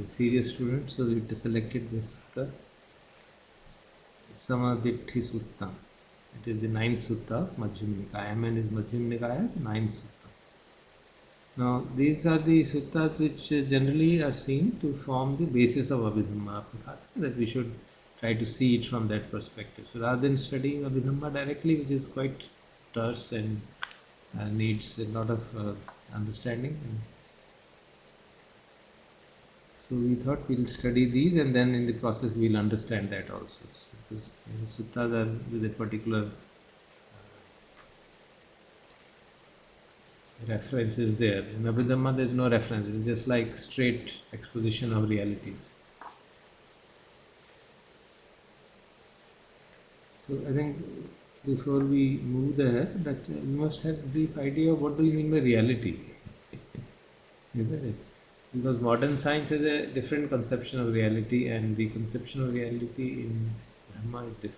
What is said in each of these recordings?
serious student, so we selected this the Samaditthi Sutta. It is the ninth sutta of Majjhima Nikaya. MN is Majjhima Nikaya, ninth sutta. Now these are the suttas which generally are seen to form the basis of Abhidhamma, that we should try to see it from that perspective. So rather than studying Abhidhamma directly, which is quite terse and needs a lot of understanding. So we thought we'll study these, and then in the process we'll understand that also. Because suttas are with a particular reference is there. In Abhidhamma there is no reference, it is just like straight exposition of realities. So I think before we move there, that we must have a brief idea of what do you mean by reality. Isn't it? Because modern science has a different conception of reality, and the conception of reality in Dhamma is different.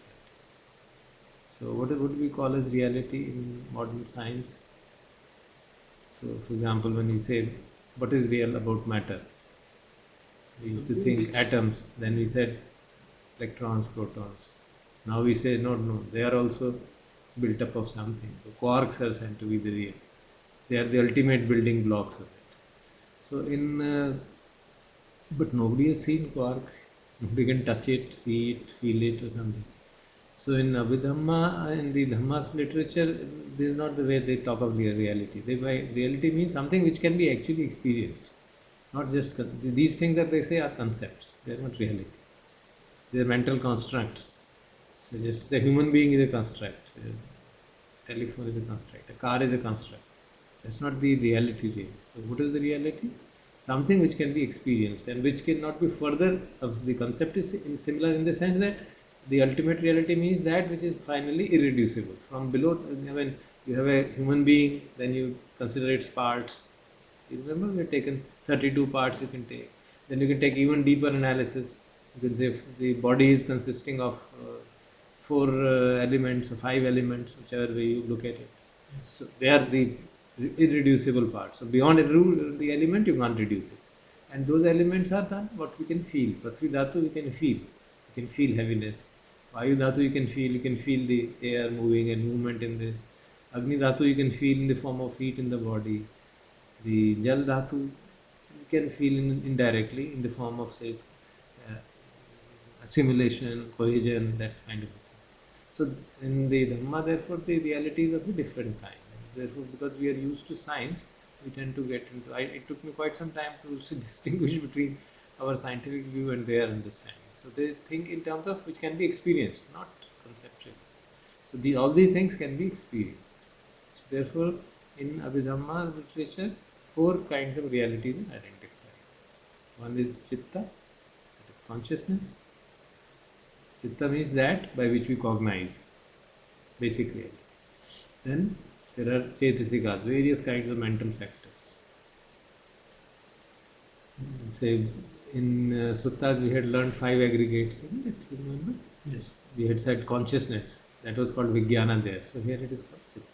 So what would we call as reality in modern science? So for example, when you say what is real about matter, we used to think atoms, then we said electrons, protons. Now we say no, they are also built up of something. So quarks are said to be the real. They are the ultimate building blocks of it. So but nobody has seen quark. Nobody can touch it, see it, feel it or something. So in Abhidhamma, in the Dhamma literature, this is not the way they talk of reality. By reality means something which can be actually experienced. Not just, these things that they say are concepts. They are not reality. They are mental constructs. So just a human being is a construct. A telephone is a construct. A car is a construct. That's not the reality really. So what is the reality? Something which can be experienced and which cannot be further. The concept is similar in the sense that the ultimate reality means that which is finally irreducible. From below, when you have a human being, then you consider its parts. You remember we have taken 32 parts you can take. Then you can take even deeper analysis. You can say if the body is consisting of 4 elements or 5 elements, whichever way you look at it. So they are the irreducible parts. So beyond the element, you can't reduce it. And those elements are what we can feel. Prithvi Dhatu we can feel. You can feel heaviness. Vayu Dhatu you can feel the air moving and movement in this. Agni Dhatu you can feel in the form of heat in the body. The Jal Dhatu you can feel indirectly in the form of, say, assimilation, cohesion, that kind of thing. So in the Dhamma, therefore, the reality is of a different kind. Therefore, because we are used to science, we tend to get into. It took me quite some time to distinguish between our scientific view and their understanding. So they think in terms of which can be experienced, not conceptual. So all these things can be experienced. So therefore, in Abhidhamma literature, 4 kinds of realities are identified. One is Chitta, that is consciousness. Chitta means that by which we cognize, basic reality. Then there are Chetasikas, various kinds of mental factors. Say in Suttas we had learned 5 aggregates, isn't it? You remember? Yes. We had said consciousness, that was called Vijnana there. So here it is called Chitta.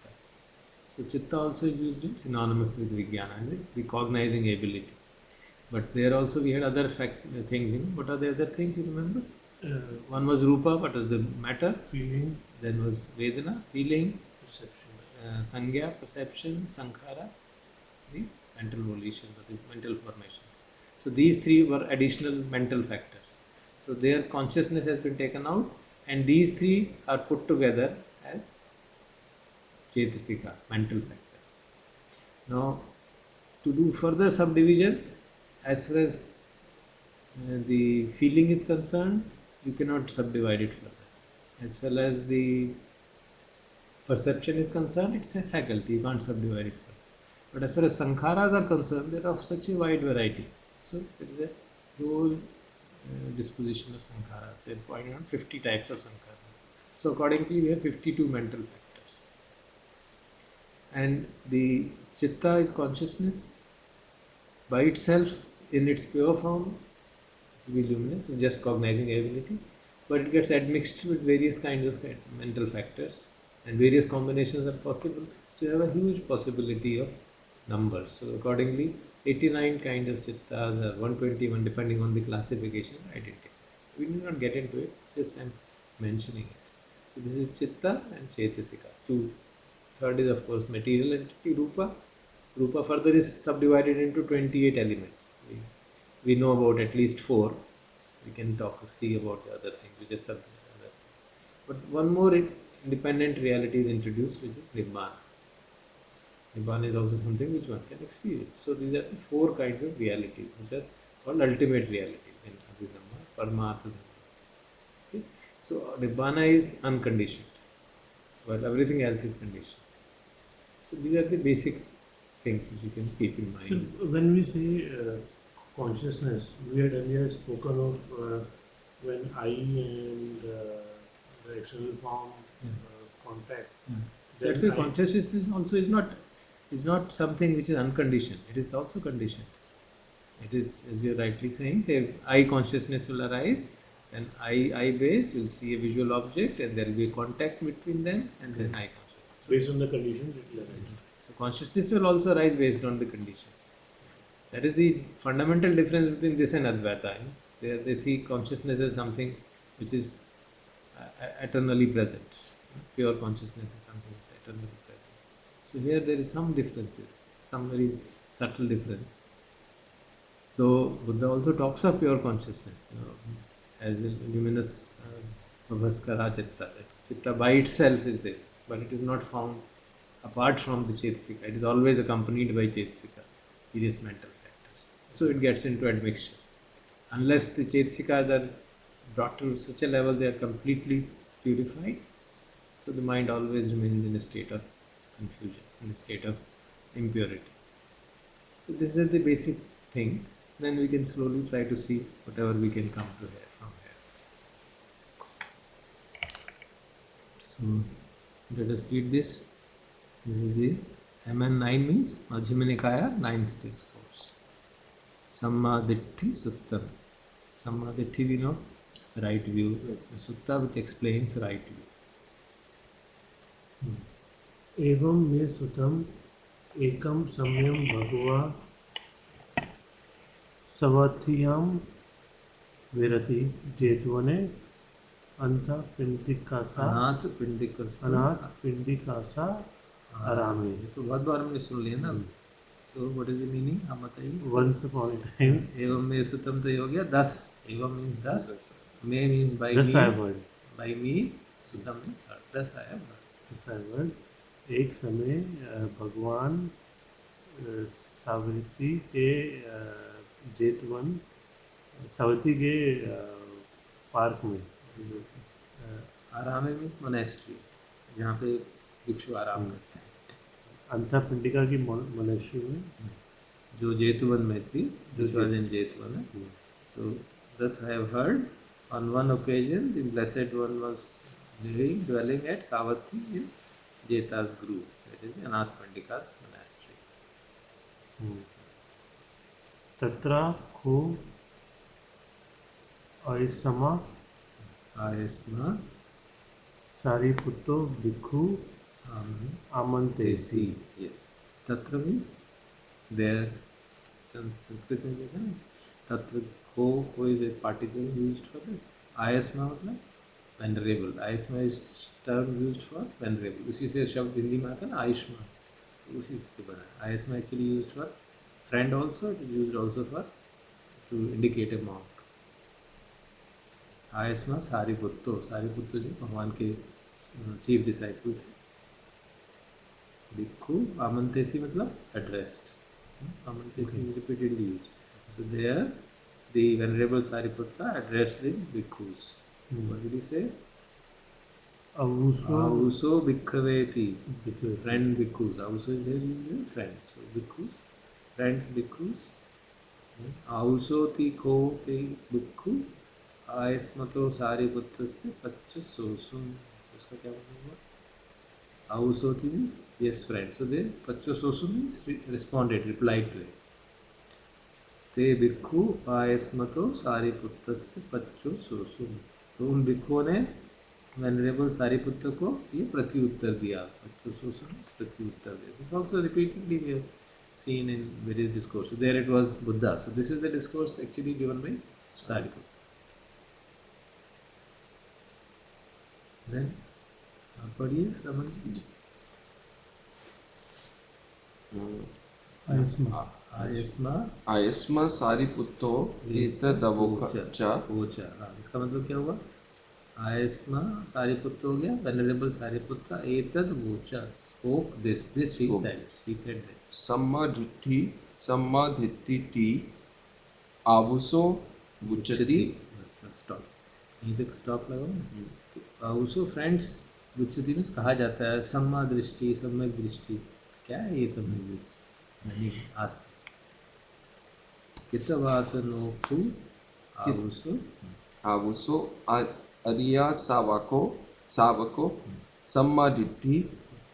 So Chitta also used it synonymous with Vijnana, the cognizing ability. But there also we had other things. What are the other things you remember? One was Rupa, what was the matter? Feeling. Then was Vedana, feeling. Perception. Sangya, perception. Sankhara, the mental volitions or the mental formations. So these 3 were additional mental factors. So their consciousness has been taken out, and these 3 are put together as Chetasika, mental factor. Now, to do further subdivision, as far as the feeling is concerned, you cannot subdivide it further. As well as the perception is concerned, it's a faculty, you can't subdivide it further. But as far as sankharas are concerned, they are of such a wide variety. So there is a whole disposition of sankharas. They are pointing out 50 types of sankharas. So accordingly, we have 52 mental factors. And the chitta is consciousness. By itself, in its pure form, it will be luminous, just cognizing ability. But it gets admixed with various kinds of mental factors, and various combinations are possible. So you have a huge possibility of numbers. So accordingly, 89 kind of chittas or 121 depending on the classification identical. So we need not get into it, just I'm mentioning it. So this is chitta and chetasika. Third is of course material entity rupa. Rupa further is subdivided into 28 elements. We know about at least 4. We can see about the other things which are other things. But one more independent reality is introduced, which is Nibbana. Nibbana is also something which one can experience. So these are the 4 kinds of realities which are called ultimate realities in Abhidhamma, Paramartha Dhamma. Okay? So Nibbana is unconditioned, while everything else is conditioned. So these are the basic things which you can keep in mind. So when we say consciousness, we had earlier spoken of when I and the external form contact. That's why consciousness also is not something which is unconditioned. It is also conditioned. It is, as you are rightly saying, say I consciousness will arise, and I base will see a visual object, and there will be a contact between them, and then I consciousness. Based on the conditions, it will arise. So consciousness will also arise based on the conditions. That is the fundamental difference between this and Advaita. They see consciousness as something which is eternally present. Pure consciousness is something which is eternally present. So here there is some differences, some very subtle difference. Though Buddha also talks of pure consciousness, as in luminous Bhavaskara Chitta. Chitta by itself is this, but it is not found apart from the Chetasika. It is always accompanied by Chetasika, various mental factors. So it gets into admixture. Unless the Chetasikas are brought to such a level they are completely purified, so the mind always remains in a state of confusion, in a state of impurity. So this is the basic thing. Then we can slowly try to see whatever we can come to here from here. So let us read this. This is the MN9 means Majjhima Nikaya 9th source. Sammaditthi Sutta. Sammaditthi we know, right view. The Sutta which explains right view. Evam me sutam ekam samyam bhagava Savathiyam Virati Jetvane Anta Pindikasa Anath Pindikasa Arame. तो बहुत बार हमने सुन लिया ना. So what is the meaning? आप बताइए. Once upon a time. एवं में सुतम तो ये हो गया 10. एवं means 10. May means by me. 10 I have heard. By me. सुतम means 10 I have heard. 10 I have heard. एक समय भगवान सावित्री के जेतवन सावित्री के पार्क में आराम में मोनेस्ट्री जहाँ पे भिक्षु आराम करते हैं. अंतःपिंडिका की मोनेस्ट्री में जो जेतवन में थी, which was in Jetwana. So thus I have heard on one occasion the blessed one was dwelling at Savatthi in Jeta's group, that is Anath Pandika's monastery. तत्रा को आयस्मा सारिपुत्तो भिक्षु आमंतेसी. Yes. Tatra means there. Sanskrit में देखा ना. Tatra ko is a particle used for this. Ayasma मतलब venerable. Ayasma is term used for venerable. उसी से शब्द हिंदी में आता है ना आयुष्मान. उसी से बना. Ayasma actually used for friend also. It is used also for to indicate a monk. आयस्मा सारिपुत्तो. सारिपुत्तो जो भगवान के चीफ डिसाइपल थे. भिक्षु आमंतेसी मतलब addressed. Amantesi is repeatedly used. So there the venerable Sariputta addressed the bhikkhus. What did he say? Avuso bhikkhaveti. Friend bhikkhus. Avuso is there used friend. So bhikkhus, friends bhikkhus. Avuso ti ko te bhikkhu. Aesmato Sariputrasya Pachasosum. उसका क्या मतलब हुआ? Avusoti means yes friend. So they Pachasosum means responded, replied to it. ते भिक्षु आयस्मतो सारिपुत्रस्य पच्चोसोसुम. तो उन भिक्षुओं ने वेनरेबल सारिपुत्र को ये प्रत्युत्तर दिया. पच्चोसोसुम प्रत्युत्तर दिया. This also repeatedly we have seen in various discourses. There it was Buddha. So this is the discourse actually given by Sariputta. Then पढ़िए रमन जी. आयस्मा सारिपुत्तो एतदवोचा। वोचा. इसका मतलब क्या हुआ? आयस्मा सारिपुत्र हो गया, वेनरेबल सारिपुत्र, एतद वोचा, spoke this he said this. सम्मा दिट्ठी आवुसो वुच्यति। स्टॉप, यहीं तक स्टॉप लगाओ ना. तो आवुसो फ्रेंड्स वुच्यति मीन्स कहा जाता है. सम्मा दृष्टि, सम्यक दृष्टि. क्या है ये सम्यक दृष्टि? नहीं, आज कितवातनोक्तु आवुसो अरिया सावको सम्मा दिट्ठी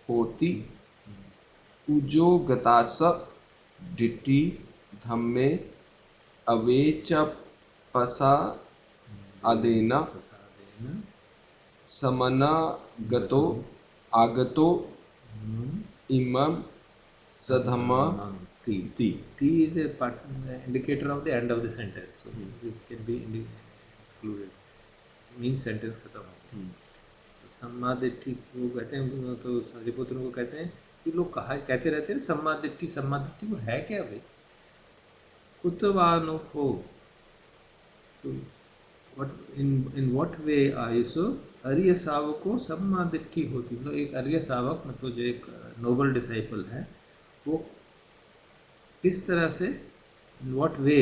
होति उजो गतास दिट्ठी धम्मे अवेच पसा आदेना समना गतो आगतो इमं सधम्मा T is a part, indicator of the end of the sentence. So this can be excluded. It means sentence खत्म हो गया. So सम्मादिट्ठी वो कहते हैं, तो सारिपुत्र को कहते हैं कि लोग कहा कहते रहते हैं सम्मादिट्ठी वो है क्या भाई? कुतवानो हो. So what in what way आयुषो अर्य सावको सम्मादिट्ठी होती. मतलब एक अर्य सावक, मतलब जो एक नोबल डिसाइपल है, वो किस तरह से, in what way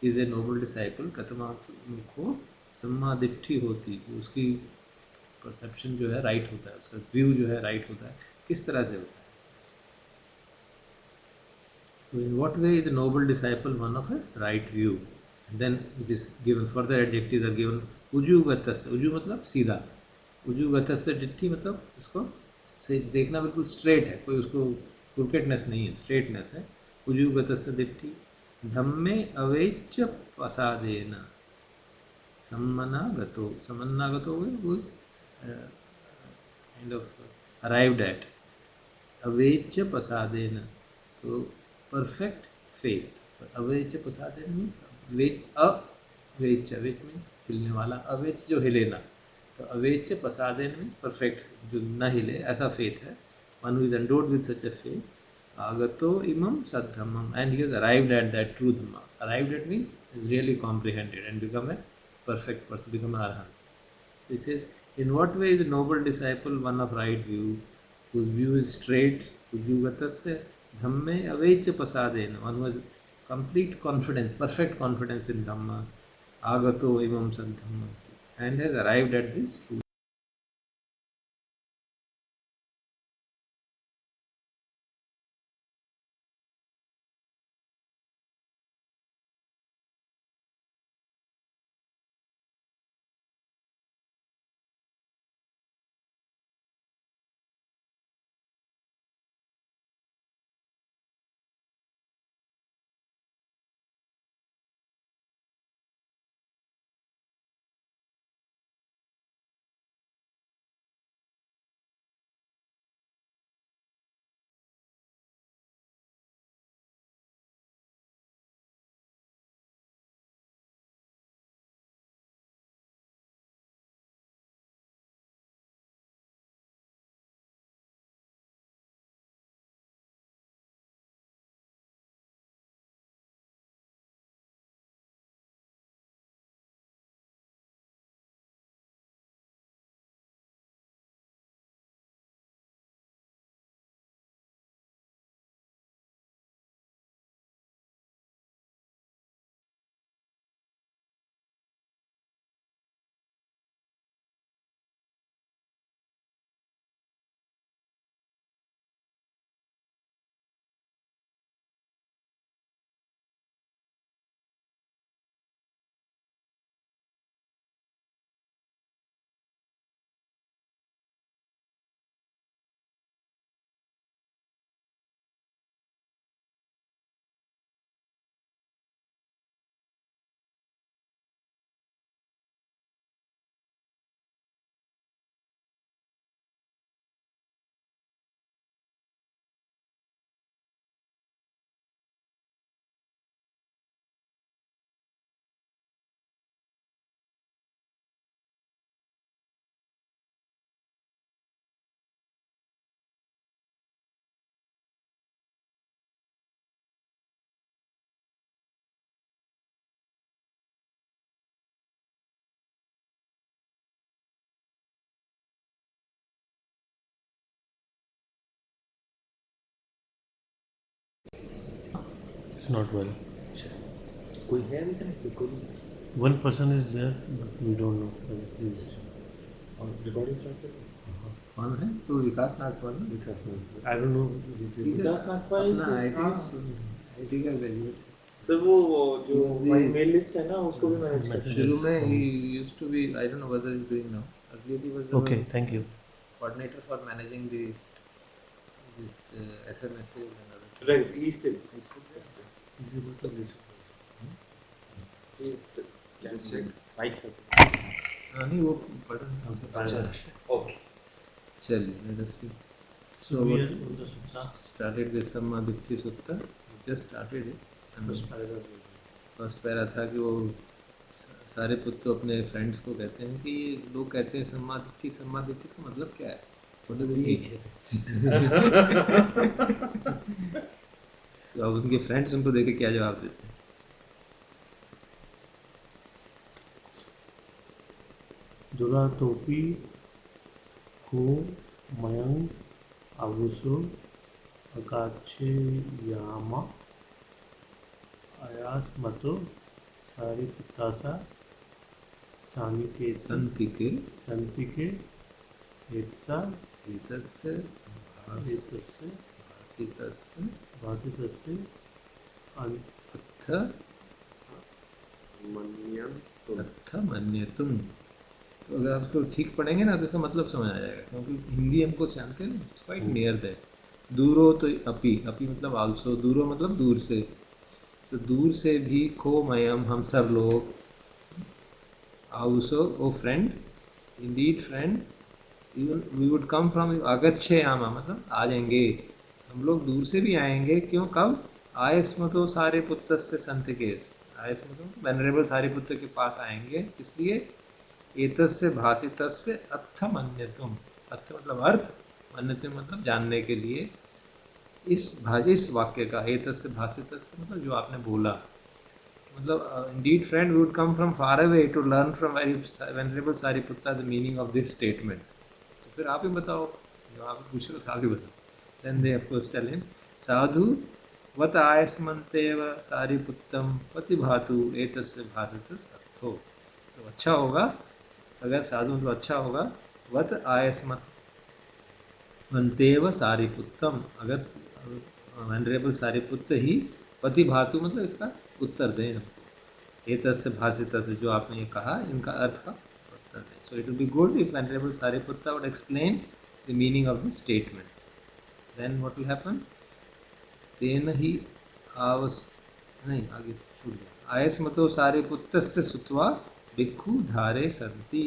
is a noble disciple कथमाको सम्मादिट्ठी होती. उसकी परसेप्शन जो है राइट होता है, उसका व्यू जो है राइट होता है. किस तरह से होता है? So in what way is a noble disciple one of a right view. Then it is given further adjectives are given. उजुगतस्य, उजु मतलब सीधा, उजुगतस्य डिट्ठी मतलब उसको से देखना बिल्कुल स्ट्रेट है, कोई उसको क्रिकेटनेस नहीं है, स्ट्रेटनेस है. उजुगतस्य दिट्ठी धम्मे अवेच्य प्रसादेन सम्मनागतो. सम्मनागतो was kind of arrived at. अवेच्य प्रसादेन, तो perfect faith. अवेच्य प्रसादेन means अवेच्य, वेच means हिलने वाला, अवेच्य जो हिले ना. तो अवेच्य प्रसादेन means perfect, जो ना हिले, ऐसा faith है. One who is endowed with such a faith. Agato imam sadhamam, and he has arrived at that true dhamma. Arrived at means is really comprehended and become a perfect person, become an arhat. So he says, in what way is a noble disciple one of right view, whose view is straight, ujugatasya dhamme avecha pasadena, one who has complete confidence, perfect confidence in dhamma, agato imam sadhamam, and has arrived at this truth. Not well. कोई है अभी तक तो कोई One person is there, but we don't know whether he is. और recording start कर कौन है तो विकास नागपाल ना विकास नागपाल I don't know. विकास नागपाल अपना आईटी का ग्रेजुएट सर वो जो हमारी मेल लिस्ट है ना उसको भी मैनेज करते हैं शुरू में he used to be I don't know whether he's doing now earlier he was the Okay, thank you. coordinator for managing this SMSs and other right east mic sir नहीं वो बटन हमसे okay चलिए let us see So we are on the sutta. started with Sammaditthi Sutta just started it and first para था कि वो सारे पुत्र अपने फ्रेंड्स को कहते हैं कि ये लोग कहते हैं सम्मादित्य सम्मादित्य का मतलब क्या है What does it mean? तो अब उनके फ्रेंड्स उनको देखे क्या जवाब देते हैं दुरातोपी को मयंग आवुसो अकाचे यामा आयास मतो सारी पितासा संतिके संतिके एत्सा एतस्य एतस्य भासितस्य भातितस्य अर्थ मन्यन्तुम्। अर्थ मन्यतुम तो अगर आप उसको ठीक पढ़ेंगे ना तो इसका मतलब समझ आ जाएगा क्योंकि हिंदी हमको जानते हैं क्वाइट नियर दैट दूरो तो अपी अपी मतलब आल्सो दूरो मतलब दूर से तो दूर से भी खो मयम हम सब लोग आउसो oh friend indeed friend even we would come from अगच्छे आमा मतलब आ जाएंगे हम लोग दूर से भी आएंगे क्यों कब आयस्मतो सारे पुत्र से संत केस आयस्मतो वेनरेबल सारे पुत्र के पास आएंगे इसलिए एतस्य भासितस्य अर्थ मन्यतुम अर्थ मतलब अर्थ मन्यतुम मतलब जानने के लिए इस वाक्य का एतस्य भासितस्य मतलब जो आपने बोला मतलब indeed friend we would come from far away to learn from very venerable Sariputta the meaning of this statement तो फिर आप ही बताओ जो आप पूछ रहे हो आप ही बताओ then they of course tell him साधु वत आयस्मन्तेव सारिपुत्तम प्रतिभातु एतस्य भासितस्सर्थो तो अच्छा होगा अगर साधु तो अच्छा होगा वत आयस्मन्तेव सारिपुत्तम अगर वेनरेबल सारिपुत्र ही प्रतिभातु मतलब इसका उत्तर दें हमको एतस्य भासितस्य जो आपने ये कहा इनका अर्थ का उत्तर दें so it will be good if venerable Sariputra would explain the meaning of the statement then what will happen then he आवस नहीं आगे छूट गया आयस्मतो सारिपुत्रस्य सुत्वा भिक्खु धारे सन्ति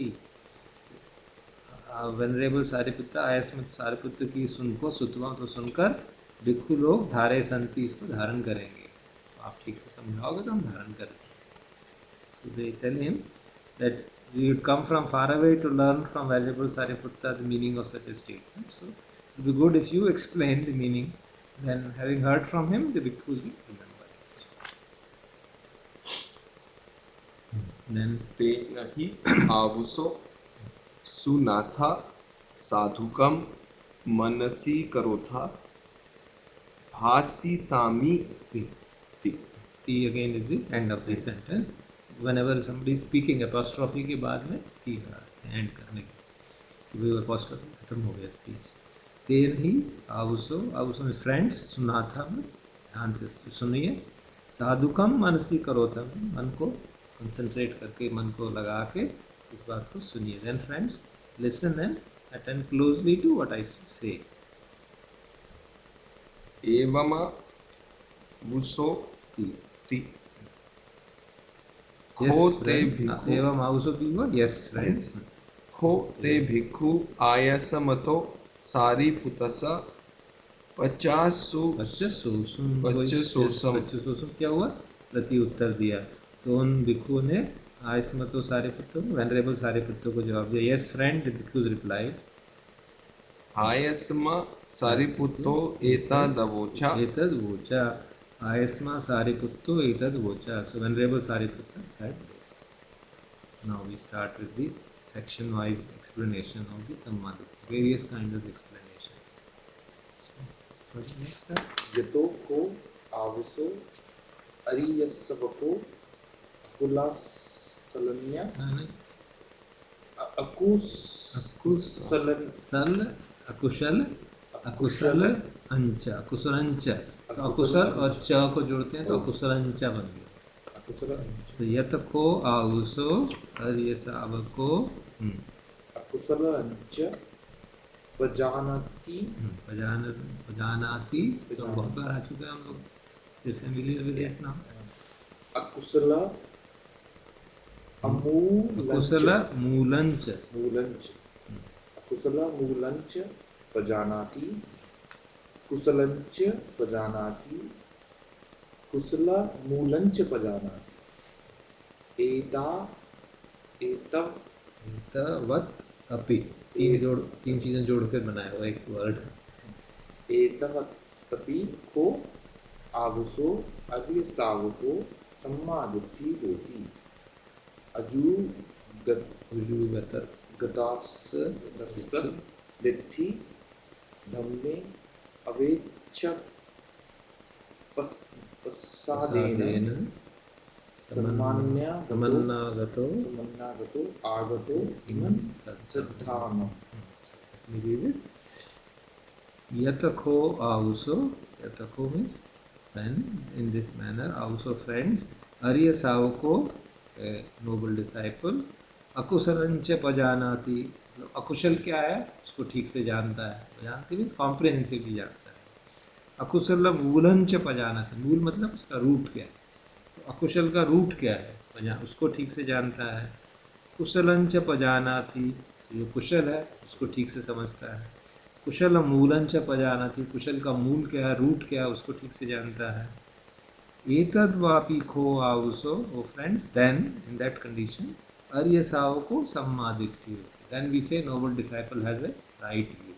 वेनरेबल सारिपुत्र आयस्मत सारिपुत्र की सुनको सुत्वा तो सुनकर भिक्खु लोग धारे संति इसको धारण करेंगे आप ठीक से समझाओगे तो हम धारण करेंगे so they tell him that we would come from far away to learn from venerable Sariputra the meaning of such a statement so it will be good if you explain the meaning then having heard from him the bhikkhus will remember then तेन हि आवुसो सुनाथा साधुकम मनसि करोथा भासी सामी T again is the end of the sentence. Whenever somebody is speaking apostrophe के बाद में T end करने की वो apostrophe खत्म हो गया speech. तेन ही आवुसो आवुसो में friends सुना था ध्यान से सुनिए साधुकम मनसी करोतम मन को concentrate करके मन को लगा के इस बात को सुनिए. Then friends listen and attend closely to what I say. एवमा वुसो ति Yes, खो ते friend. भिक्खु एवं also be what? Yes, friends. खो ते भिक्खु आयसमतो सारिपुतसा 50 क्या हुआ प्रति उत्तर दिया तो उन भिक्षुओं ने आयस्मतो सारिपुत्र वेनरेबल सारिपुत्र को जवाब दिया यस फ्रेंड भिक्षु replied आयस्मा सारिपुतो एतदवोचा एतद्वोचा आयस्मा सारिपुत्तो एतद्वोचा so venerable Sariputta said this. Now we start with the section wise explanation of the Sammadi various kinds of explanations. So what is next step? यतो को आवसो अरियसवको अकुलासलन्य नहीं, अकुस अकुशल, अकुशल, अकुशल अंच, अकुशलंच। तो अकुशल और च को जोड़ते हैं तो अकुशलंच बन गया। अकुशल तो यत को आउसो और ये सावको अकुशलंच पजानती पजानाति। तो बहुत बार आ चुका है हम लोग, फेमिलियर विद इट नाउ। अकुशल अकुशल अमूलंच मूलंच। मूलंच अकुशल मूलंच पजानाति कुशलंच पजानाति कुशल मूलंच पजानाति एता एतव एतवत् अपि, तीन चीजें जोड़कर बनाया हुआ एक वर्ड। एतवत्तपि को आवसो अग्निस्तावको सम्मादित्ति होती उजुगत गतास दित्ति धम्मे अवेच्छ पस्सादेन समन्नागतो समन्नागतो आगतो इमं श्रद्धामः Yatakho also, Yatakho means when in this manner also friends, Arya Savako, a noble disciple, Akusalancha Pajanati, अकुशल क्या है उसको ठीक से जानता है, जानती मीन्स कॉम्प्रिहेंसिवली जानता है। अकुशल मूलंच पजानाति, मूल मतलब उसका रूट क्या है, तो अकुशल का रूट क्या है उसको ठीक से जानता है। कुशलंच पजानाति, जो कुशल है उसको ठीक से समझता है। कुशल मूलंच पजानाति, कुशल का मूल क्या है, रूट क्या है उसको ठीक से जानता है। एतद् वापि खो आवुसो, oh friends, then in that condition अर्य सावको सम्मादित्ति, then we say noble disciple has a right view.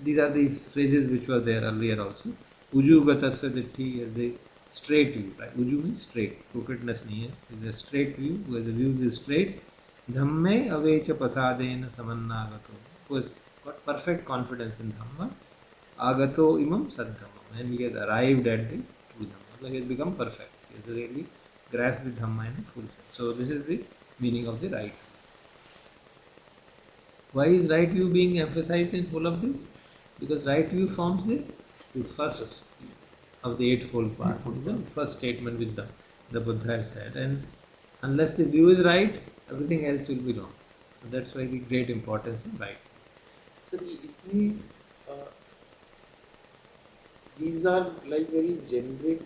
These are the phrases which were there earlier also. Uju gatasya ditti is the straight view, right? Uju means straight, crookedness nahi hai, it is a straight view, where the view is straight. Dhamme avecha pasadena samannagato, was got perfect confidence in Dhamma. Agato imam saddhamma, and he has arrived at the true Dhamma, like he has become perfect, he has really grasped the Dhamma in full sense. So this is the meaning of the right. Why is right view being emphasized in all of this? Because right view forms the first of the eightfold path, the first statement with the Buddha has said, and unless the view is right, everything else will be wrong. So that's why the great importance in right. Sir इसमें these are like very generic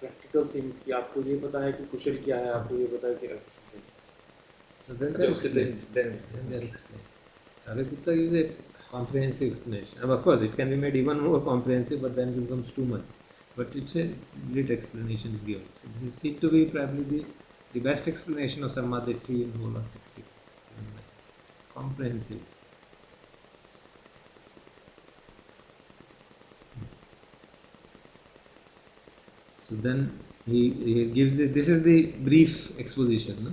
practical things कि आपको ये पता है कि कुशल क्या है, आपको ये पता है कि अकुशल क्या है. So then they're explained. Sariputta is a comprehensive explanation. And of course, it can be made even more comprehensive, but then it becomes too much. But it's a great explanation is given. So this seems to be probably the best explanation of Sammaditthi in the whole of the Kritika. Comprehensive. So then he gives this is the brief exposition, no?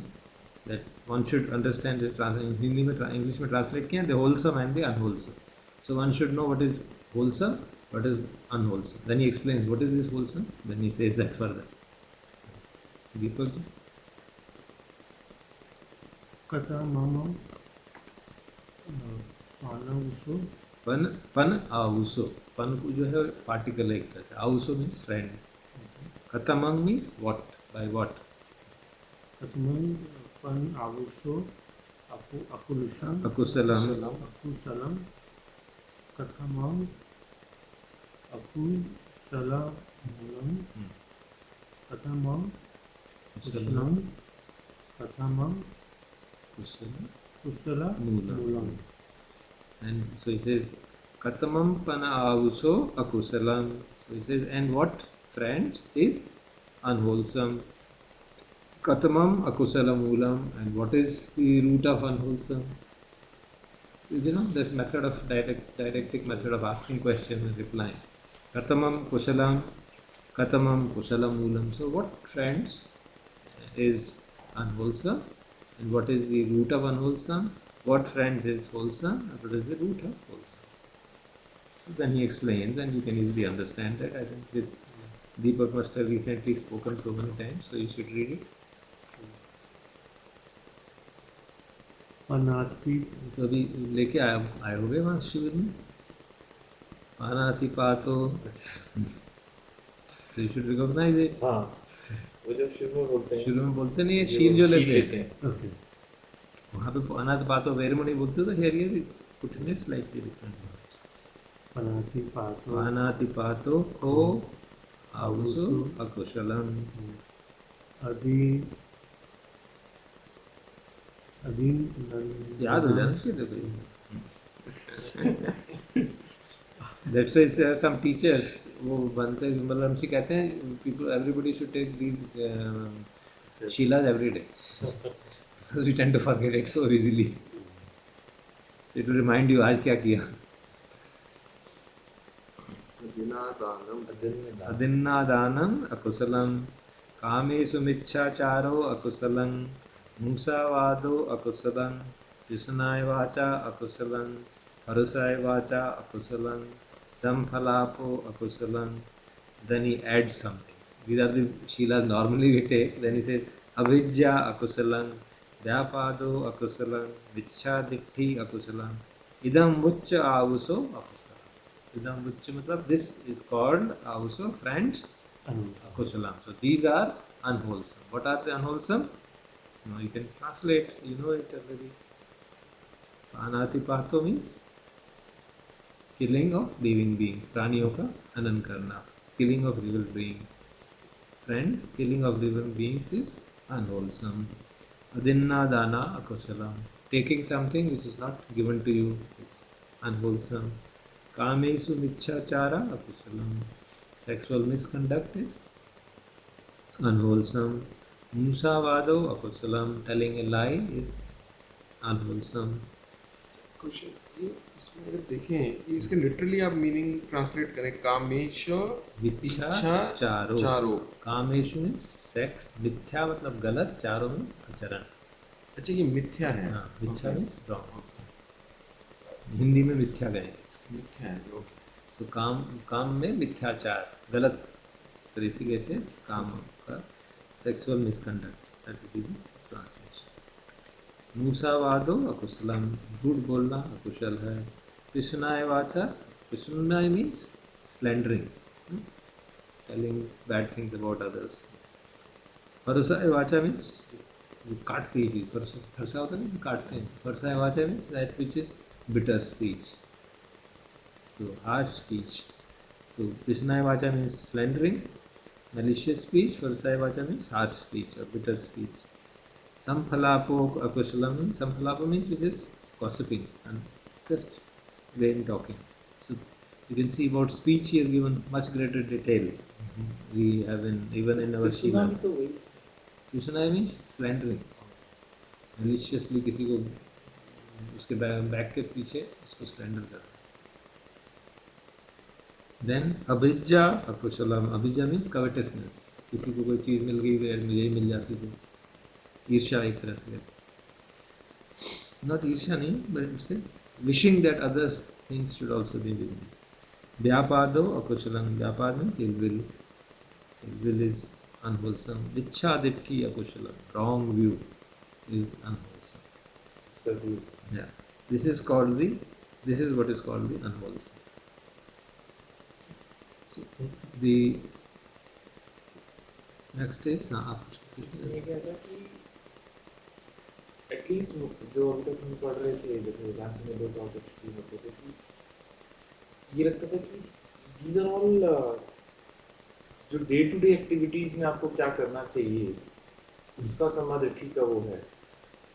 That one should understand it. In Hindi English में translate किया, the wholesome and the unwholesome. So one should know what is wholesome, what is unwholesome. Then he explains what is this wholesome. Then he says that further. Deepak ji. कथा मामा आनवसो पन आउसो, पन को जो है particle एक तरह से, आउसो मीन्स फ्रेंड, कथमंग मीन्स व्हाट, बाय व्हाट, कथमन पन आवसो अकुलुषम अकुशलम, अकुशलम कथमं अकुशलमूलम कथमं कुशलम कथमं कुशलमूलम. And so he says, Katamam pana avuso akusalam. So he says, and what, friends, is unwholesome. Katamam akusalamulam, and what is the root of unwholesome? So you know, this method of didactic method of asking questions and replying. Katamam kusalam, katamam kusalamulam. So what, friends, is unwholesome, and what is the root of unwholesome? What, friends, is wholesome, and what is the root of wholesome? So then he explains, and you can easily understand that. I think this Deepak must have recently spoken so many times, so you should read it. अनाति तो अभी लेके आए होगे वहाँ शिविर में अनातिपातो, so you should recognize it. हाँ, वो जब शुरू में बोलते हैं, शुरू में बोलते नहीं है जो शील जो शील लेते हैं ओके वहाँ पे अनातिपातो वेरमणि बोलते तो here here it's put in a slightly different words. अनाति पातो अनातिपातो को आउसो अकुशलम. अधि अधि याद हो जाना चाहिए देखो. That's why there are some teachers वो बनते हैं मतलब हमसे कहते हैं people everybody should take these शीलास every day because we tend to forget it so easily. So to remind you आज क्या किया. अदिन्नादानम अकुशलम कामेषु मिच्छाचारो अकुशलम मूसावादो अकुशलम कृष्णाय वाचा अकुशलम हरुषाय वाचा अकुशलम samphalapo akusalam. Then he adds some things. These are the shilas normally we take. Then he says avidya akusalam, vyapado akusalam, vichhaditti akusalam, idam mucca avuso akusalam. Idam mucca matlab this is called avuso friends akusalam. So these are unwholesome. What are the unwholesome? No, you can translate. You know it already. Anatipato means killing of living beings, प्राणियों का हनन करना, killing of living beings. Friend, killing of living beings is unwholesome. Adinna dana akusalam. Taking something which is not given to you is unwholesome. Kamesu michchachara akusalam. Sexual misconduct is unwholesome. Musavado akusalam. Telling a lie is unwholesome. Question ये इसमें अगर देखें ये इसके literally आप meaning translate करें कामेश मिथ्याचारो. चारो. कामेशु means sex, मिथ्या मतलब गलत, चारो मीन्स आचरण. अच्छा ये मिथ्या है. हाँ, मिथ्या मीन्स रॉन्ग. हिंदी में मिथ्या गए. मिथ्या है. ओके. तो काम में मिथ्याचार, गलत तरीके से काम का sexual misconduct, that is the translation. मूसावादो अकुशलम. झूठ बोलना अकुशल है. कृष्णाय वाचा, कृष्णाय means slandering, telling bad things about others. परसाय वाचा मीन्स काटती चीज. फरसा होता है ना, काटते हैं. परसाय वाचा means that which is bitter speech, so harsh speech. So कृष्णाय वाचा means slandering, malicious speech. Varsaya vacha means harsh speech or bitter speech. Samphalapo akushalam means, samphalapo means which is gossiping and just vain talking. So you can see about speech he has given much greater detail. We have even in our shilas. Krishna means slandering, maliciously किसी को उसके back के पीछे उसको slander करना. Then अभिज्ञा अकुशलम. अभिज्ञा means कवेटसनेस. किसी को कोई चीज़ मिल गई फिर मुझे ही मिल जाती तो ईर्ष्या एक तरह से. नॉट ईर्ष्या नहीं, but it's wishing that others things should also be with me. व्यापादो अकुशलम. व्यापाद means ill will. Ill will is unwholesome. इच्छादित्ति अकुशलम. Wrong view is unwholesome. Yeah, this is what is called the unwholesome. So the next is ये क्या था कि at least जो अभी तक हम पढ़ रहे थे, जैसे वेदांत में दो टॉपिक्स होते थे कि ये लगता था कि दीज आर ऑल जो डे टू डे एक्टिविटीज में आपको क्या करना चाहिए उसका समाधिठी का वो है.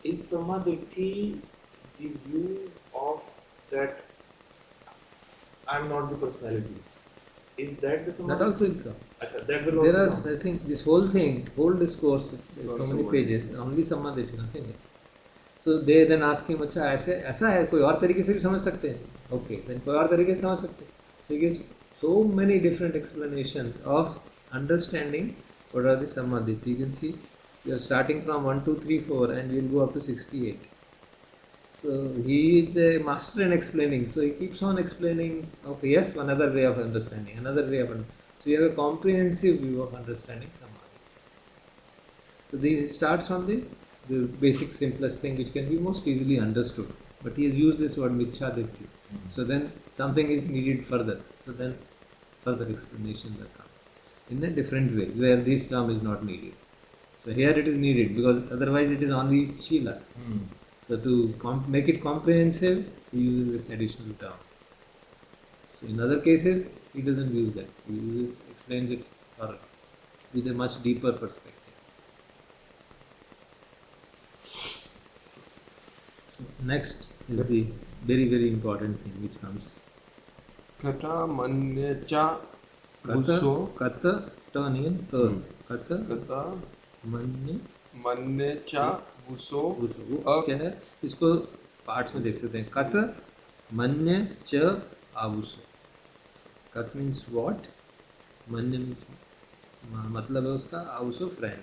इस समाधिठी the view of that I am not the personality, is that the that also will come. Achha, that will There also are, come. I think, this whole discourse, so also many one. pages, only samadhi, nothing else. So they then ask him, अच्छा ऐसा है, कोई और तरीके से भी समझ सकते हैं. Okay, then कोई और तरीके से समझ सकते हैं. So he gives so many different explanations of understanding what are the samadhi. You can see you are starting from 1, 2, 3, 4 and we will go up to 68. So he is a master in explaining. So he keeps on explaining. Okay, yes, another way of understanding, another way of So you have a comprehensive view of understanding samadhi. So this starts from the basic simplest thing which can be most easily understood. But he has used this word michhaditthi. So then something is needed further. So then further explanations are come in a different way where this term is not needed. So here it is needed because otherwise it is only Shila. So to make it comprehensive, he uses this additional term. So in other cases, he doesn't use that. He explains it with a much deeper perspective. Next is the very important thing which comes. Kata manya cha Kata, buso. kata, taniyan, ta. Kata, Kata manya, manya cha buso. वो क्या है? इसको parts में देख सकते हैं. कथ मन्य च आवुसो. कथ मीन्स व्हाट, मन्य मीन्स मतलब है उसका, आवुसो friend.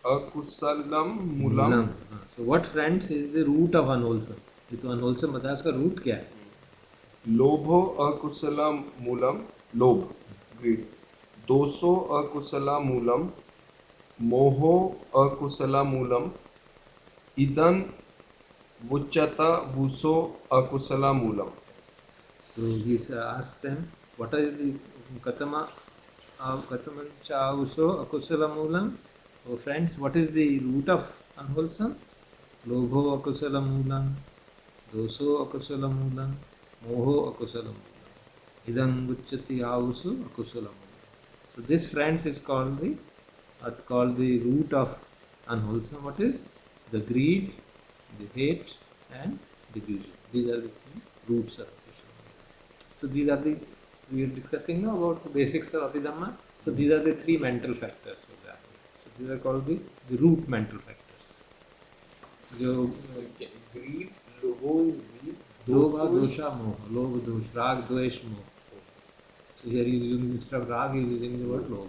Akusalam mulam. So what friends is the root of unwholesome. ये तो unwholesome बताया, उसका root क्या है? लोभो अकुशला मूलम. लोभ, greed. दोषो अकुशला मूलम. मोहो अकुशला मूलम. इदं वुच्यता वुसो अकुशला Moolam. So he asks them, what are the katama cha uso akusala moolam? Oh friends, what is the root of unwholesome? Lobho akusala moolam, doso akusala moolam, moho akusala moolam, idam uchati ausu akusala moolam. So this friends is called the root of unwholesome. What is? The greed, the hate and delusion. These are the three roots of so these are we are discussing now about the basics of Abhidhamma. So these are the three mental factors, for example. So these are called the root mental factors. जो greed, lobo is greed, Lobha, dosha, moha. Lobha, dosh, rag, dvesh, moha. So here he is using, instead of rag, he is using the word lobha.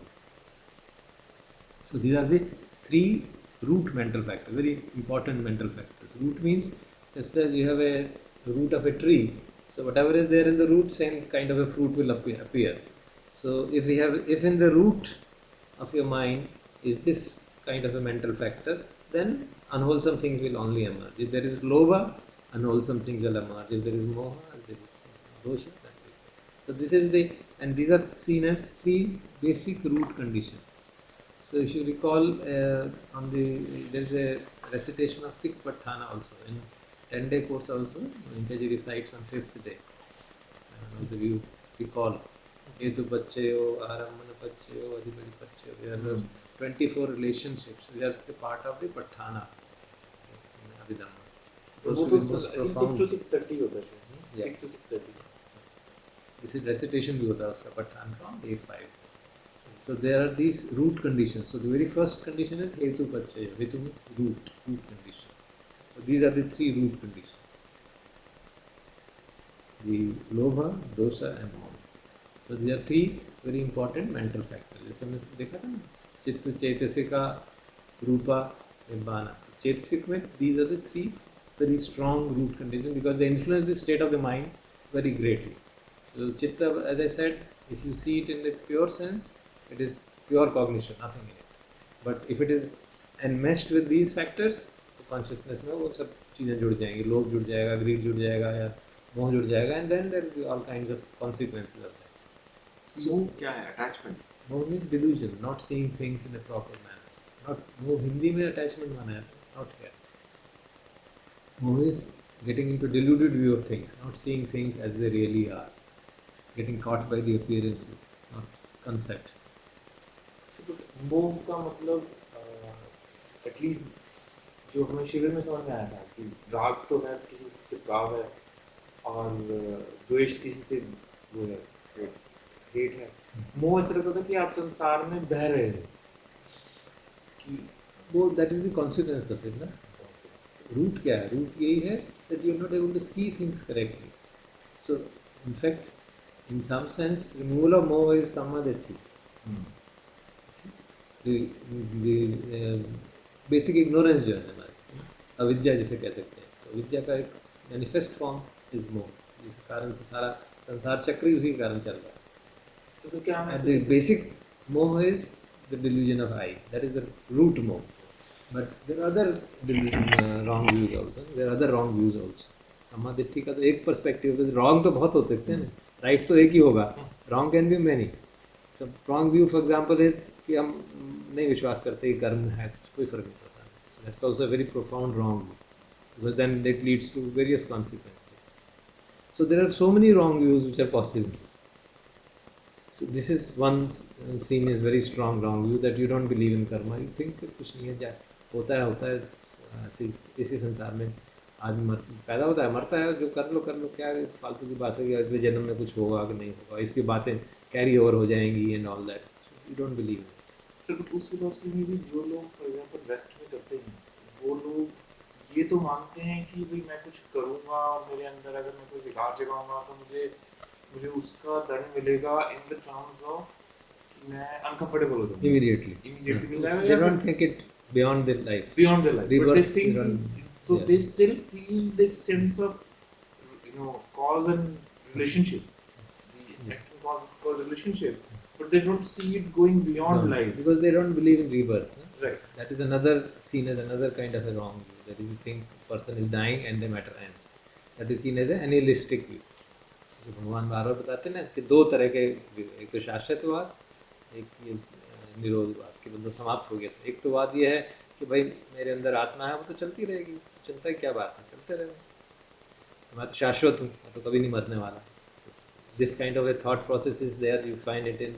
So these are the three root mental factors, very important mental factors. Root means just as you have a root of a tree, so whatever is there in the root, same kind of a fruit will appear. So if in the root of your mind is this kind of a mental factor, then unwholesome things will only emerge. If there is lobha, unwholesome things will emerge. If there is moha, if there is dosha, that will. So this is and these are seen as three basic root conditions. So if you recall, there is a recitation of Tikpathana also in 10-day course also. Intaji recites on 5th day. I don't know if you recall. Hetu Pachayo, Aramana Pachayo, Adhipati Pachayo. There are 24 relationships. That's the part of the Pathana in Abhidhamma. वो तो 6 to 6:30 होता है. 6 to 6:30. This is recitation भी होता है उसका Pathan from day 5. So there are these root conditions. So the very first condition is Hetu Pachayo. Hetu means root condition. So these are the three root conditions. The Lobha, Dosa and Moha. So these are three very important mental factors. जैसे हमने देखा था ना, चित्त, चैतसिका, रूपा, निब्बाना. Chaitasic में these are the three very strong root conditions because they influence the state of the mind very greatly. So Chitta, as I said, if you see it in the pure sense, it is pure cognition, nothing in it. But if it is enmeshed with these factors, तो consciousness में वो सब चीजें जुड़ जाएंगी, लोभ जुड़ जाएगा, greed जुड़ जाएगा या मोह जुड़ जाएगा, and then there will be all kinds of consequences of that. मोह क्या है? Attachment. मोह means delusion, not seeing things in a proper manner. Not मोह हिंदी में attachment माना है, not here. Moh is getting into deluded view of things, not seeing things as they really are, getting caught by the appearances, not concepts. मोह का मतलब at least जो हमें शिविर में समझ में आया था कि राग तो है, किसी से चिपकाव है, और द्वेष किसी से वो है, हेट है. मोह ऐसा लगता था कि आप संसार में बह रहे हो कि वो that is the consequence of it, ना. Root क्या है? Root यही है that you are not able to see things correctly. So in fact, in some sense, removal of moha is samadhi. The basic ignorance जो है हमारी, अविद्या जिसे कह सकते हैं, तो विद्या का एक manifest form is मोह, जिस कारण से सारा संसार चक्र ही उसी के कारण चल रहा है. So क्या At the basic moh is the delusion of I. That is the root moh. But there are other wrong views also. There are other wrong views also. समाधित्य का तो एक perspective है. Wrong तो बहुत होते हैं ना. Right तो एक ही होगा. Wrong can be many. So wrong view, for example, is कि हम नहीं विश्वास करते कि कर्म है, कोई फर्क नहीं पड़ता. So that's also a very profound wrong view, because then it leads to various consequences. So there are so many wrong views which are possible. So this is one seen as very strong wrong view, that you don't believe in karma. You think कि कुछ नहीं है, जा होता है इसी संसार में आदमी पैदा होता है, मरता है, जो कर लो क्या है, फालतू की बात है कि अगले जन्म में कुछ होगा कि नहीं होगा, इसकी बातें कैरी ओवर हो जाएंगी and all that. You don't believe. Sir उस फिलॉसफी में भी जो लोग फॉर एग्जांपल वेस्ट में करते हैं, वो लोग ये तो मानते हैं कि भाई मैं कुछ करूँगा और मेरे अंदर अगर मैं कोई विकार जगाऊंगा तो मुझे उसका दंड मिलेगा इन द टर्म्स ऑफ मैं अनकंफर्टेबल हो जाऊंगा Immediately मिल जाएगा. they don't think it beyond their life. Beyond their life, but they Rebirth, think beyond- so. yeah. They still feel this sense of cause and relationship, the action cause relationship, but they don't see it going beyond No, life. because they don't believe in rebirth. Right. That is another seen as another kind of a wrong view, that if you think person is dying and the matter ends, that is seen as an nihilistic view. जो भगवान बार बार बताते हैं ना कि दो तरह के view, एक तो शाश्वतवाद, एक ये निरोधवाद, कि मतलब समाप्त हो गया. एक तो वाद ये है कि भाई मेरे अंदर आत्मा है, वो तो चलती रहेगी, चलता है क्या बात है, चलते रहेगा, तो मैं तो शाश्वत हूँ, मैं तो कभी नहीं मरने वाला. This kind of a thought process is there. You find it in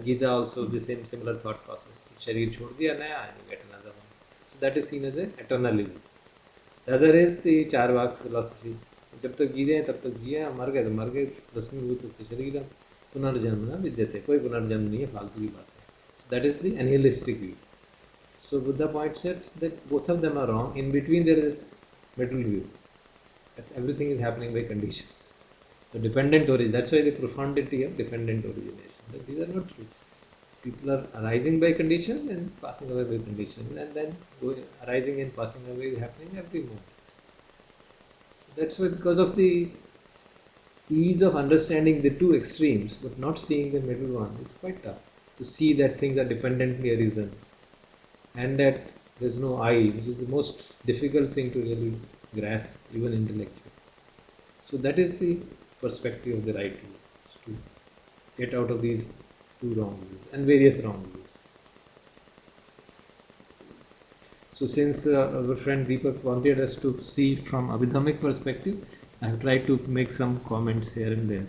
Gita also, the similar thought process. शरीर छोड़ दिया नया, and you get another one. So that is seen as an eternalism. The other is the Charvaka philosophy. जब तक जी रहे हैं तब तक जिए, मर गए तो मर गए. भस्मीभूत शरीरम पुनर्जन्म न विद्यते. कोई पुनर्जन्म नहीं है, फालतू की बात है. That is the nihilistic view. So Buddha points out that both of them are wrong. In between there is middle view, that everything is happening by conditions. So dependent origin, that's why the profundity of dependent origination. That these are not true. People are arising by conditions and passing away by conditions, and then arising and passing away is happening every moment. So that's why, because of the ease of understanding the two extremes but not seeing the middle one, it's quite tough to see that things are dependently arisen and that there's no I, which is the most difficult thing to really grasp, even intellectually. So that is the perspective of the right view, to get out of these two wrong views and various wrong views. So since our friend Deepak wanted us to see it from Abhidhamic perspective, I have tried to make some comments here and there.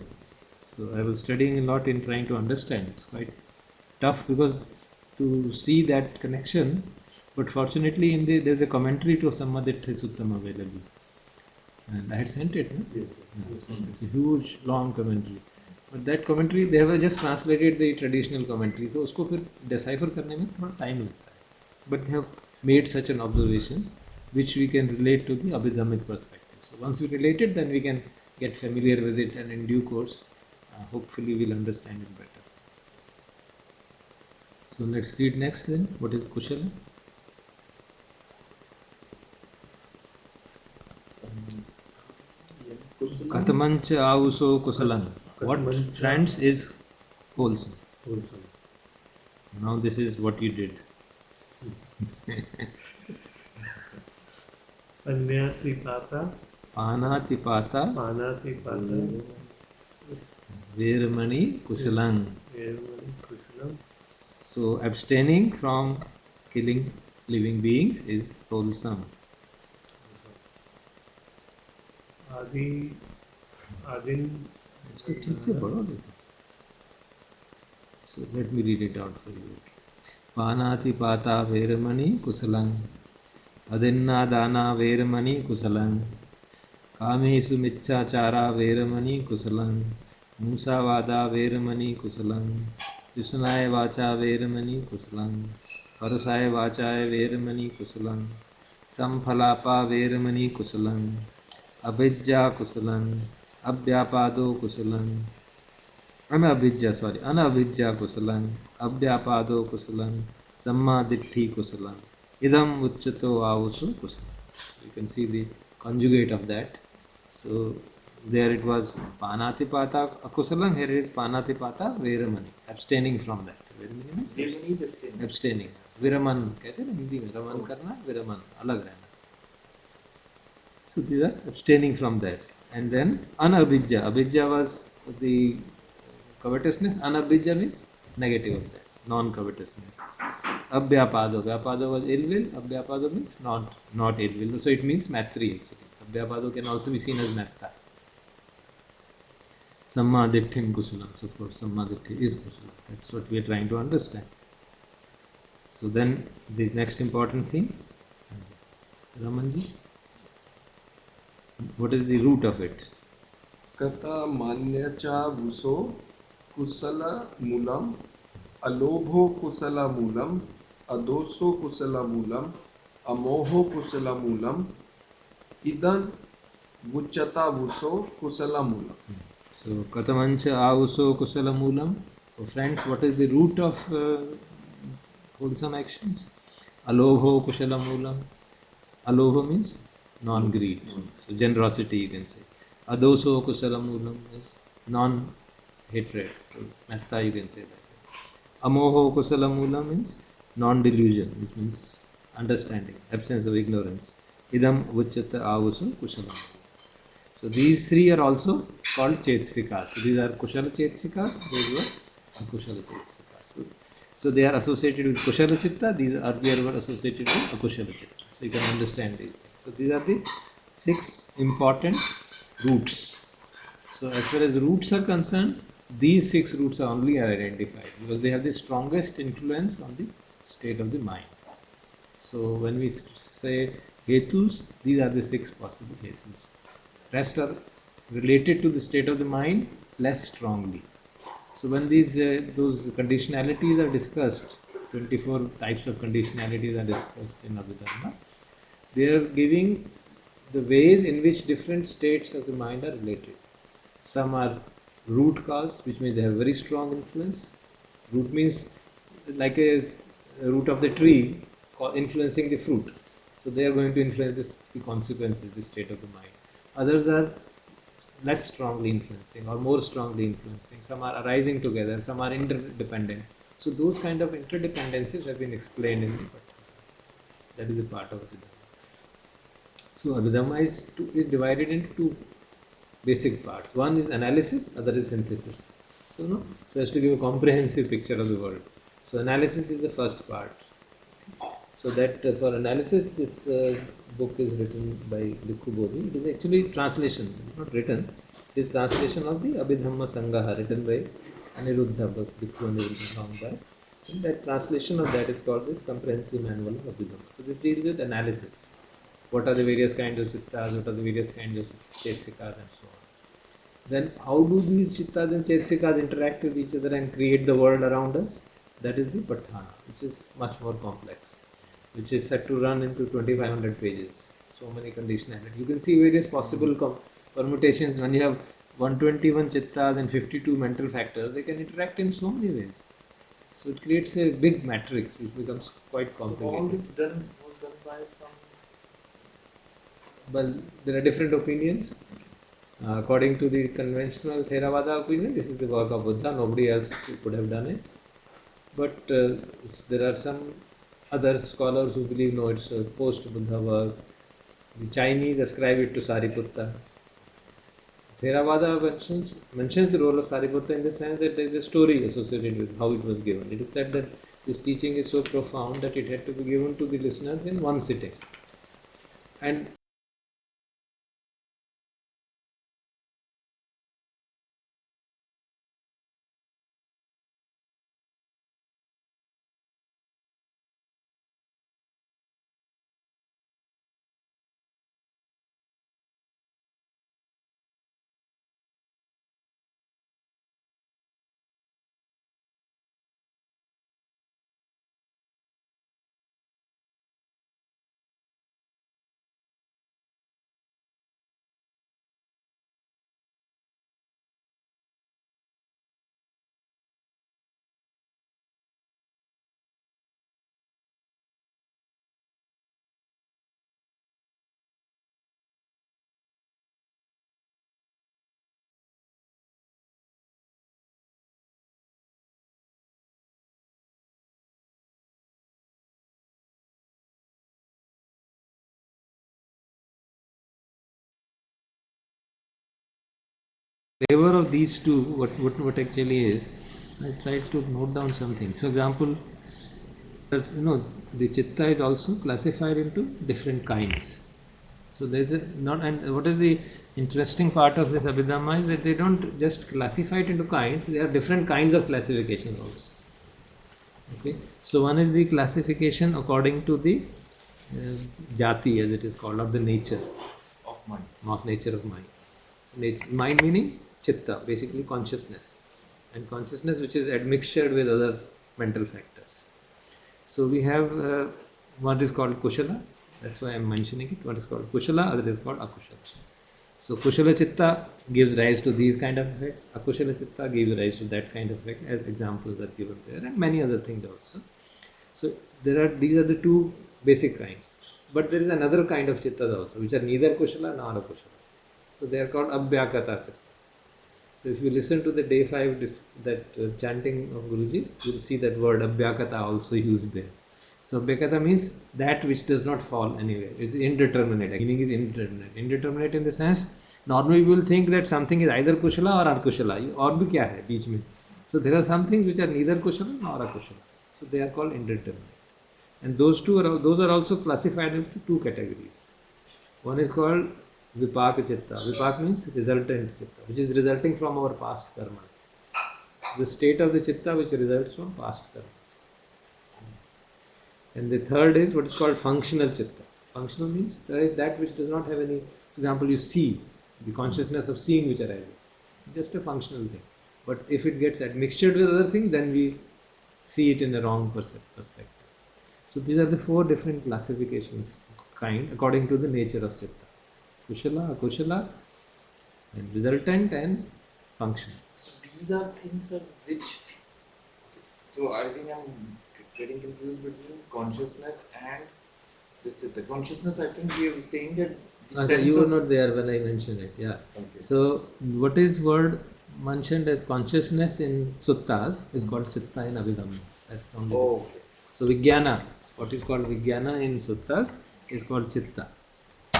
So I was studying a lot in trying to understand. It's quite tough because to see that connection, but fortunately there's a commentary to Sammaditthi Suttam available. And I had sent it, no? Yes, Yeah. It's a huge, long commentary. But that commentary, they have just translated the traditional commentary, so उसको फिर decipher करने में थोड़ा time लगता है. But they have made such an observations which we can relate to the Abhidhamic perspective. So once we relate it, then we can get familiar with it, and in due course, hopefully we'll understand it better. So let's read next then. What is Kushala? Katamancha auso kusalan. What friends is wholesome. Now this is what you did. Panyatipata, Panatipata Panatipata, Veramani kusalang. Veramani Kushalam, So abstaining from killing living beings is wholesome. Adin, इसको ठीक से पढ़ो देखो. So let me read it out for you. Panatipata Veramani kusalang. Adinna dana Veramani kusalang. Kamesu michachara Veramani kusalang. Musavada Veramani kusalang. Yusanaya vacha Veramani kusalang. Parasaya vacha Veramani kusalang. Samphalapa Veramani kusalang. Abhijja kusalang. Abhyapado kusalang. Anabhijja kusalang. Abhyapado kusalang. Samma ditti kusalang. Idam uchchato avusu kusalang. So you can see the conjugate of that. So There it was Panatipata Akusalam, here it is Panatipata Veramani, abstaining from that. Veramani means Veramani is abstaining. abstaining. Viraman कहते हैं ना हिंदी में, रमन करना, विरमन अलग रहना. So these are abstaining from that. And then anabhijja. Abhijja was the covetousness. Anabhijja means negative of that, non-covetousness. Abhyapado. Vyapado was ill will. Abhyapado means not ill will. So it means matri actually. Abhyapado can also be seen as matta. Sammaditthim kusulam. So for Sammaditthi is kusulam. That's what we are trying to understand. So then the next important thing, Ramanji, what is the root of it? कथा मान्यचा वुसो कुशल मूलम अलोभो कुशल मूलम अदोषो कुशल मूलम अमोहो कुशल मूलम इदं वुच्यता वुसो कुशल Moolam. So Katamancha Avuso Kusala Moolam. So friends, what is the root of wholesome actions? Alobho Kusala Moolam. Alobho means non-greed. So generosity you can say. Adoso Kusala Moolam is non-hatred. So Metta you can say that. Amoho Kusala Moolam means non-delusion, which means understanding, absence of ignorance. Idam Vuchyata Avuso Kusala Moolam. So these three are also called Chetsika. So these are Kushala Chetsika, those were Akushala Chetsika. So they are associated with Kushala Chitta, these earlier were associated with Akushala Chitta. So you can understand these things. So these are the 6 important roots. So as far as roots are concerned, these 6 roots are only identified because they have the strongest influence on the state of the mind. So when we say Hetus, these are the 6 possible Hetus. Rest are related to the state of the mind less strongly. So when these those conditionalities are discussed, 24 types of conditionalities are discussed in Abhidharma, they are giving the ways in which different states of the mind are related. Some are root cause, which means they have very strong influence. Root means like a root of the tree influencing the fruit. So they are going to influence the consequences, the state of the mind. Others are less strongly influencing or more strongly influencing. Some are arising together, some are interdependent. So those kind of interdependencies have been explained in the Patthana. That is a part of Abhidhamma. So Abhidhamma is divided into 2 basic parts. One is analysis, other is synthesis. So as to give a comprehensive picture of the world. So analysis is the first part. So that for analysis, this book is written by Likhu Bodhi. It is actually translation, not written. It is translation of the Abhidhamma Sangaha written by Aniruddha Bhikkhu and everything along that. And that translation of that is called this Comprehensive Manual of Abhidhamma. So this deals with analysis. What are the various kinds of chittas, what are the various kinds of chetsikas and so on. Then how do these chittas and chetsikas interact with each other and create the world around us? That is the Patthana, which is much more complex, which is set to run into 2500 pages. So many conditionalities. You can see various possible permutations. When you have 121 chittas and 52 mental factors, they can interact in so many ways. So it creates a big matrix which becomes quite complicated. So all this was done by some. Well, there are different opinions. According to the conventional Theravada opinion, this is the work of Buddha. Nobody else could have done it. But there are some other scholars who believe no, it's a post-Buddha work. The Chinese ascribe it to Sariputta. Theravada mentions the role of Sariputta in the sense that there is a story associated with how it was given. It is said that this teaching is so profound that it had to be given to the listeners in one sitting. And flavor of these two, what actually is, I tried to note down something. So example, the chitta is also classified into different kinds. So there's a not, and what is the interesting part of this Abhidhamma is that they don't just classify it into kinds, there are different kinds of classification also. Okay, so one is the classification according to the jati, as it is called, or the nature of mind. of nature of mind. Mind meaning chitta, basically consciousness, and consciousness which is admixtured with other mental factors. So we have what is called kushala, that's why I am mentioning it. What is called kushala, other is called akushala. So kushala chitta gives rise to these kind of effects, akushala chitta gives rise to that kind of effect, as examples are given there, and many other things also. So these are the two basic kinds. But there is another kind of chittas also, which are neither kushala nor akushala. So they are called abhyakata chitta. So if you listen to the day 5 chanting of Guruji, you will see that word abhyakata also used there. So abhyakata means that which does not fall anywhere. It's indeterminate. Meaning is indeterminate. Indeterminate in the sense, normally we will think that something is either kushala or akushala. और भी क्या है बीच में? So there are some things which are neither kushala nor akushala. So they are called indeterminate. And those are also classified into two categories. One is called Vipaka Chitta. Vipaka means resultant Chitta, which is resulting from our past karmas. The state of the Chitta which results from past karmas. And the third is what is called functional Chitta. Functional means that which does not have any, for example, you see, the consciousness of seeing which arises. Just a functional thing. But if it gets admixtured with other things, then we see it in a wrong perspective. So these are the 4 different classifications according to the nature of Chitta. Kushala, akushala, and resultant and functional. So these are things which. So I think I'm getting confused between consciousness and this chitta. Consciousness, I think we are saying that. You were not there when I mentioned it. Yeah. Okay. So what is word mentioned as consciousness in suttas is called chitta in Abhidhamma. That's the only. Oh, okay. So Vijnana, what is called Vijnana in suttas is called chitta.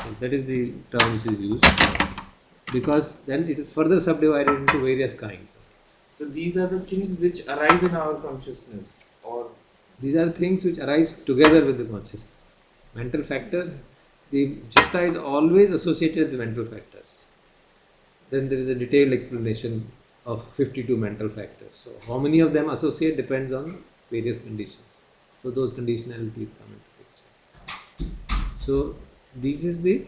So that is the term which is used, because then it is further subdivided into various kinds. So these are the things which arise in our consciousness, or these are things which arise together with the consciousness. Mental factors, the chitta is always associated with mental factors. Then there is a detailed explanation of 52 mental factors. So how many of them associate depends on various conditions. So those conditionalities come into picture. So this is the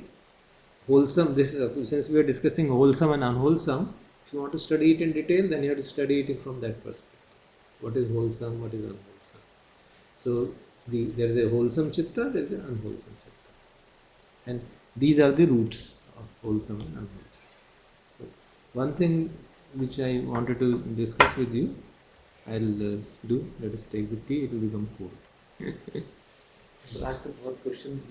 wholesome. Since we are discussing wholesome and unwholesome, if you want to study it in detail, then you have to study it from that perspective. What is wholesome? What is unwholesome? So there is a wholesome chitta, there is an unwholesome chitta, and these are the roots of wholesome and unwholesome. So one thing which I wanted to discuss with you, I'll do. Let us take the tea. It will become cold. so ask the 4 questions.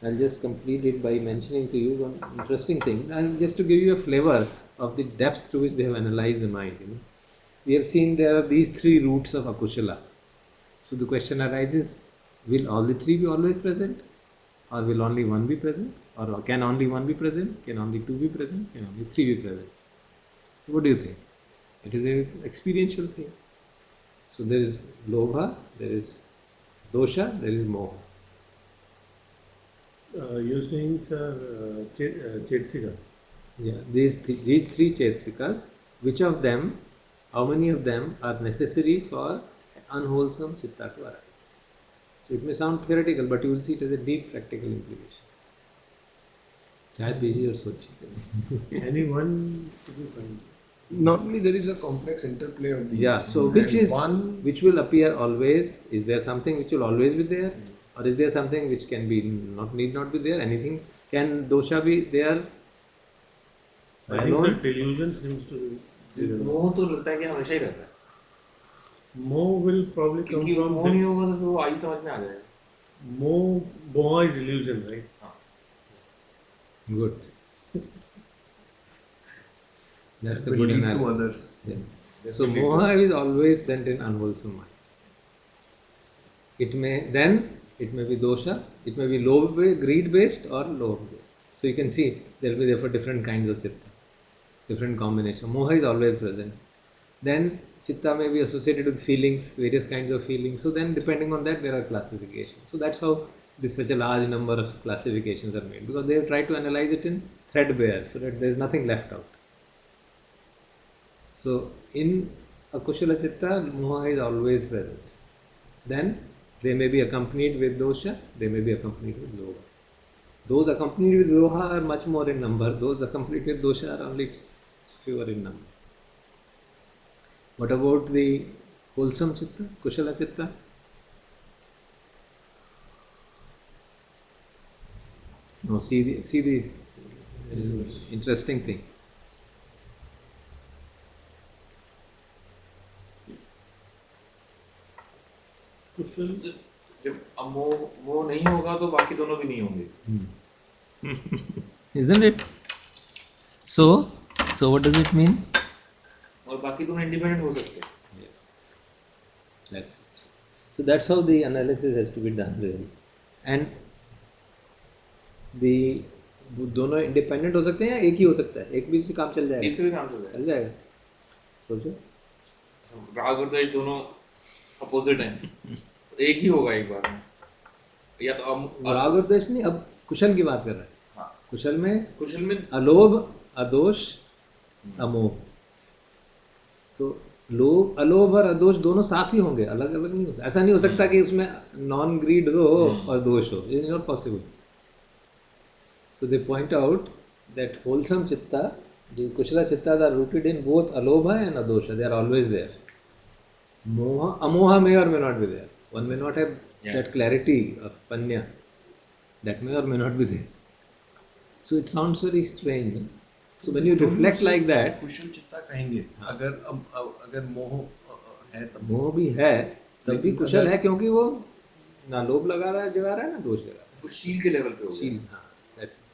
I'll just complete it by mentioning to you one interesting thing, and just to give you a flavor of the depths to which they have analyzed the mind. We have seen there are these 3 roots of akushala. So the question arises: will all the 3 be always present, or will only one be present, or can only one be present? Can only 2 be present? Can only 3 be present? What do you think? It is an experiential thing. So there is lobha, there is dosha, there is moha. You're saying, sir, Chetsika. Yeah, these 3 chetsikas, which of them, how many of them are necessary for unwholesome chitta to arise? So it may sound theoretical, but you will see it as a deep practical implication. Chayad busy or sochi. Any one to be fine. Normally there is a complex interplay of these. Yeah, so which will appear always? Is there something which will always be there? Or is there something which can be need not be there? Anything? Can dosha be there? I think the delusion seems to be. मोह तो लगता है कि हमेशा ही रहता है. Moh will probably come क्योंकि from. मोह नहीं होगा तो फिर वो आई समझ में आ जाएगा. Moh is illusion, right? Good. That's the good analysis. To others. Yes. So moha is always then in unwholesome mind. It may be dosha, it may be greed based or lobh based. So you can see there will be therefore different kinds of chitta. different combination. Moha is always present. Then chitta may be associated with feelings, various kinds of feelings. So then depending on that there are classifications. So that's how this such a large number of classifications are made, because they have tried to analyze it in threadbare so that there is nothing left out. So in akushala chitta, moha is always present. Then they may be accompanied with dosha, they may be accompanied with loha. Those accompanied with loha are much more in number. Those accompanied with dosha are only fewer in number. What about the wholesome chitta, kushala chitta? Now see the interesting thing. कुशल जब मोह नहीं होगा तो बाकी दोनों भी नहीं होंगे. Isn't it? So what does it mean? और बाकी दोनों इंडिपेंडेंट हो सकते हैं. Yes, that's it. So that's how the analysis has to be done really. And the दोनों इंडिपेंडेंट हो सकते हैं या एक ही हो सकता है? एक भी से काम चल जाएगा? एक से भी काम चल जाएगा. सोचो. राग और द्वेष दोनों अपोजिट हैं. एक ही होगा एक बार में. या तो राग और द्वेष नहीं, अब कुशल की बात कर रहे हैं. हाँ. कुशल में अलोभ, अदोष, अमोह. तो लोभ, अलोभ और अदोष दोनों साथ ही होंगे, अलग अलग नहीं हो सकता. ऐसा नहीं हो सकता कि उसमें नॉन ग्रीड हो और दोष हो. It is not possible. So they point out that wholesome chitta, the kushala chittas are rooted in both alobha and adosha. They are always there. Moha, amoha may or may not be there. One may not have that clarity of panya. That may or may not be there. So it sounds very strange. No? So when you reflect like that, कुशल चित्ता कहेंगे. अगर मोह है तब मोह भी है तब भी कुशल है, क्योंकि वो ना लोभ लगा रहा है, जगा रहा है, ना दोष लगा रहा है. शील के लेवल पे होगा. शील, हाँ, that's it.